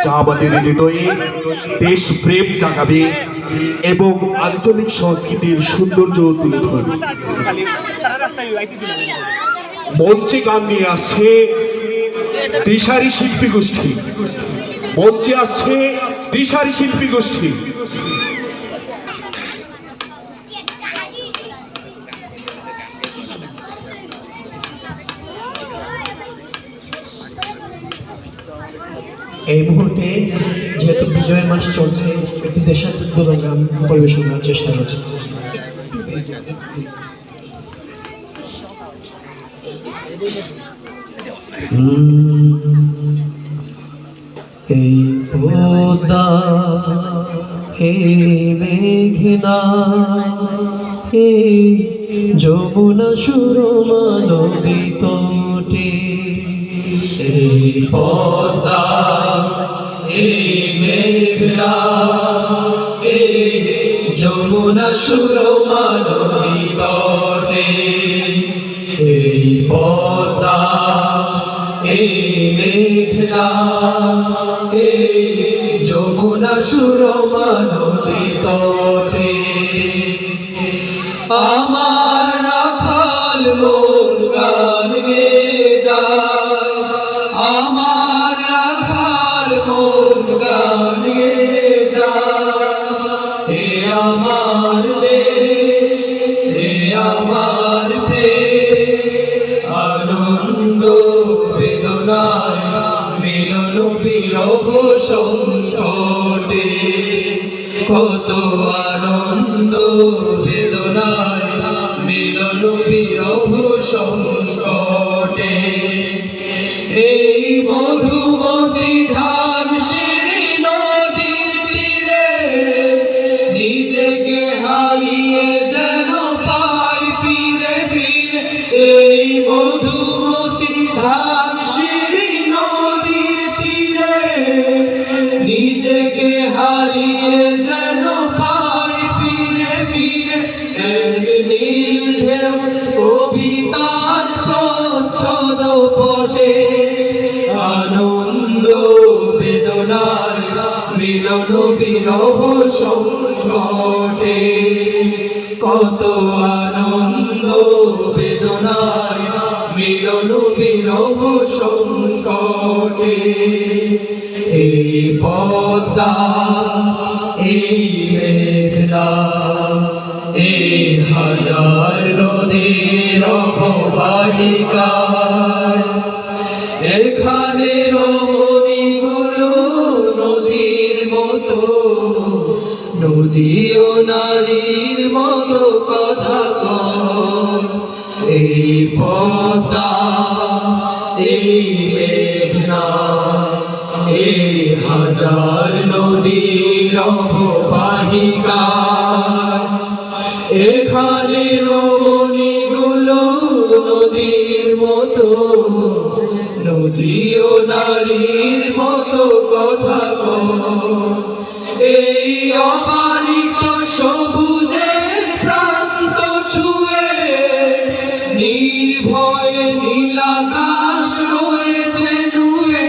যা আমাদের হৃদয়ে দেশপ্রেম জাগাবে এবং আঞ্চলিক সংস্কৃতির সৌন্দর্য তুলে ধরবে। মঞ্চে গান নিয়ে আসছে দিশারি শিল্পী গোষ্ঠী। মঞ্চে আসছে দিশারি শিল্পী গোষ্ঠী। এই মুহূর্তে যেহেতু বিজয়ের মাস চলছে, একটি দেশাত্মবোধক গান পরিবেশন করার চেষ্টা করছে। এই পদ্মা, এই মেঘনা, এই যমুনা সুরমা নদী তটে, এই পদ্মা, এই মেঘনা, এই যমুনা সুরমা নদী তটে, এই পদ্মা, এই মেঘনা, এই যমুনা সুরমা নদী তটে, আমার রাখাল মোর গান গেয়ে যায়, আমার রাখাল মোর গান গেয়ে যায়, হে আমার দেশ, হে আমার প্রেম, আনন্দ বেদনায় মিলন বিরহ সংকটে, কত আনন্দ বেদনায় মিলন বিরহ সংকটে, এই মধুমতি ধার সিঁড়ি নদীর তীরে নিজেকে হারিয়ে যেন পাই ফিরে ফিরে, এই মধুমতি ধার সিঁড়ি নদীর তীরে নিজেকে হারিয়ে যেন পাই ফিরে ফিরে, এক নীল ঢেউ কবিতার প্রচ্ছদ পটে, আনন্দ বেদনায় মিলন বিরহ সংকটে, কত আনন্দ বেদনায় মিলন বিরহ সংকটে, এই পদ্মা, এই মেঘনা, এই হাজার নদীর অববাহিকায়, এখানে রমণীগুলো নদীর মতো, নদী ও নারীর মতো কথা কয়, এই পদ্মা, এই মেঘনা, এই হাজার নদীর অববাহিকায়, এখানে রমণীগুলো নদীর মতো, নদী ও নারীর মতো কথা কয়, এই অবারিত সবুজের প্রান্ত ছুঁয়ে নির্ভয়ে নীলাকাশ রয়েছে নুয়ে,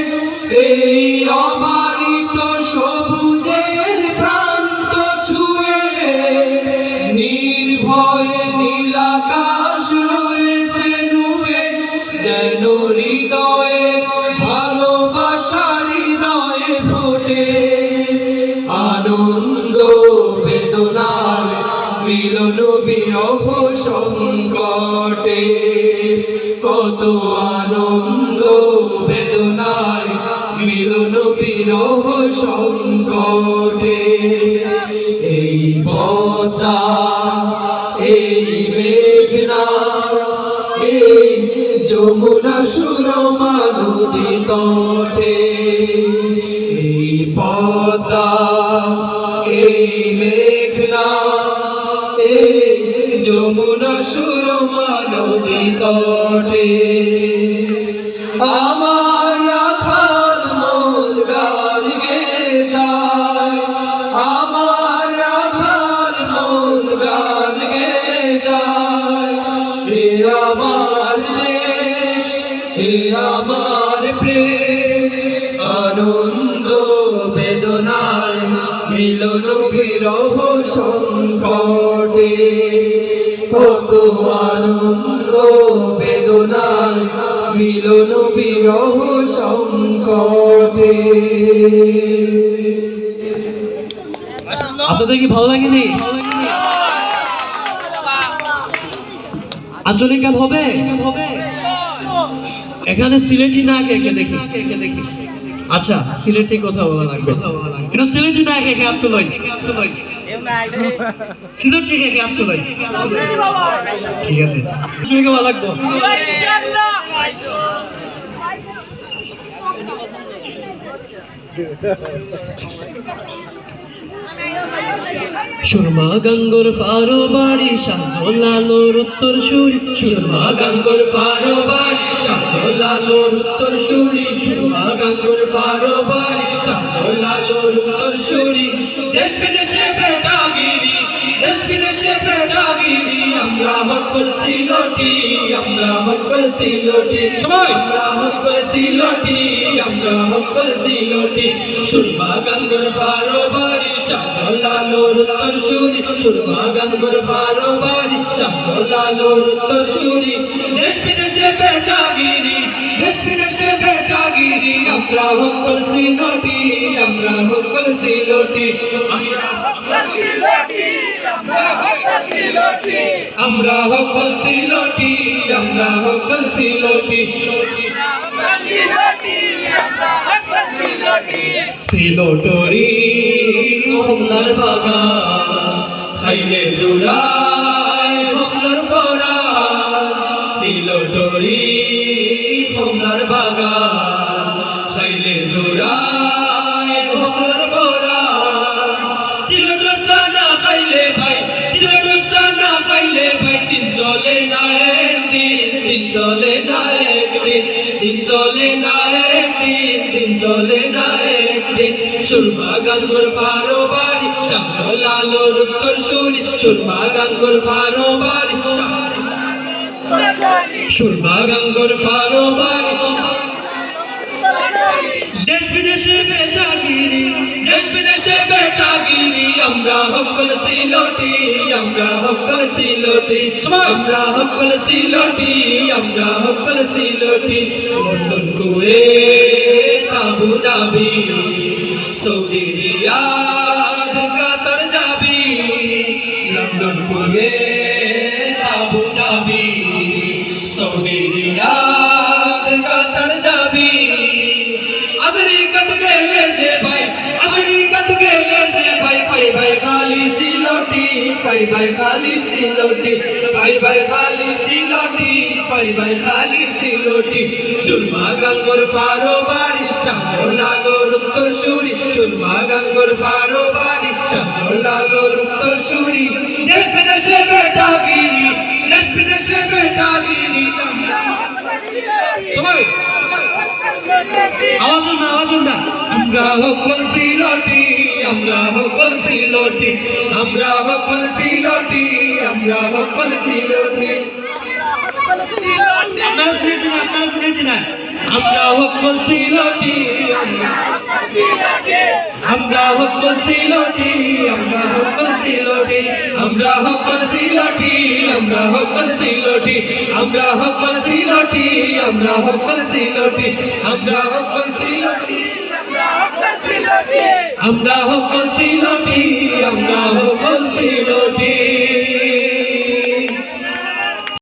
এই অবারিত সবুজের প্রান্ত ছুঁয়ে নির্ভয়ে নীলাকাশ রয়েছে নুয়ে, যেন হৃদয়ে ভালোবাসা হৃদয়ে ফোটে, আনন্দ বেদনায় মিলন বিরহ সংকটে, কত আনন্দ বেদনায় মিলন বিরহ সংকটে, এই পদ্মা, এই মেঘনা, এই যমুনা সুরমা নদী তটে, এই পদ্মা, এই মেঘনা, এই যমুনা সুরমা নদী তটে, আমার রাখাল মোর গান গেয়ে যায়, আমার রাখাল মোর গান গেয়ে যায়, হে আমার দেশ, হে আমার প্রেম, আনন্দ মিলন বিরহ সংকটে কত আনন্দ বেদনায় মিলন বিরহ সংকটে। আপনাদের কি ভালো লাগেনি? আঞ্চলিক গান হবে? এখানে সিলেটি না কে দেখি। আচ্ছা, সিলেটি কথা বলা লাগবে। কিন্তু সিলেটি না কে হাত তুলই। সিলেটি কে হাত তুলই। ঠিক আছে, শুনে ভালো লাগবে। সুরমা গঙ্গোর ফারো বাড়ি শাহজলালোর উত্তর সুরি, সুরমা গঙ্গোর ফারো বাড়ি শাহজলালোর উত্তর সুরি, সুরমা গঙ্গোর ফারো বাড়ি শাহজলালোর উত্তর সুরি। দেশ বিদেশে বেটাগিরি, দেশ বিদেশে বেটাগিরি, আমরা হকল সিলটি, আমরা হকল সিলটি, আমরা হকল সিলটি, আমরা হকল সিলটি। সুরমা গঙ্গোর ফারো বাড়ি শাহজলালোর উত্তর সুরি, সুরমা গঙ্গোর ফারো বাড়ি শাহজলালোর উত্তর সুরি। দেশ বিদেশে বেটাগিরি, দেশ বিদেশে বেটাগিরি, আমরা হকল সিলটি, আমরা হকল সিলটি, আমরা হকল সিলটি, আমরা হকল সিলটি, আমরা হকল সিলটি। সিলটরি কমলার বাগান খাইলে জোড়ায় কমলার পরাণ, সিলটরি কমলার বাগান খাইলে জোড়ায় কমলার পরাণ। সিলটর সানা খাইলে ভাই, সিলটর সানা খাইলে ভাই, দিন চলে না একদিন, দিন চলে না একদিন, দিন চলে না একদিন, দিন চলে না একদিন। সুরমা গঙ্গোর ফারো বাড়ি শাহজলালোর উত্তর সুরি, সুরমা গঙ্গোর ফারো বাড়ি, সুরমা গঙ্গোর ফারো বাড়ি। দেশ বিদেশে বেটাগিরি, দেশ বিদেশে বেটাগিরি, আমরা হকল সিলটি, আমরা হকল সিলটি, আমরা হকল সিলটি, আমরা হকল Sylheti. London Kuwait Abu Dhabi Saudi Riyadh Qatar যাবি, London Kuwait Abu Dhabi Saudi Riyadh Qatar যাবি। আমেরিকাত গেলে যে ভাই, আমেরিকাত গেলে যে ভাই, ভাই ভাই খালি সিলটি, ভাই ভাই খালি সিলটি, ভাই ভাই খালি সিলটি, ভাই ভাই খালি সিলটি। সুরমা গঙ্গোর ফারো বাড়ি শাহজলালোর উত্তর সুরি, সুরমা গঙ্গোর ফারো বাড়ি শাহজলালোর উত্তর সুরি। দেশ বিদেশে বেটাগিরি, দেশ বিদেশে বেটাগিরি, সবাই আওয়াজ না, আওয়াজ না। আমরা হকল সিলটি, আমরা হকল সিলটি, আমরা হকল সিলটি, আমরা হকল সিলটি। আপনারা সিলেটি না, আপনারা সিলেটি না, আমরা হকল সিলটি, আমরা হকল সিলটি, আমরা হকল সিলটি, আমরা হকল সিলটি, আমরা হকল সিলটি, আমরা হকল সিলটি, আমরা হকল সিলটি, আমরা হকল সিলটি, আমরা হকল সিলটি, আমরা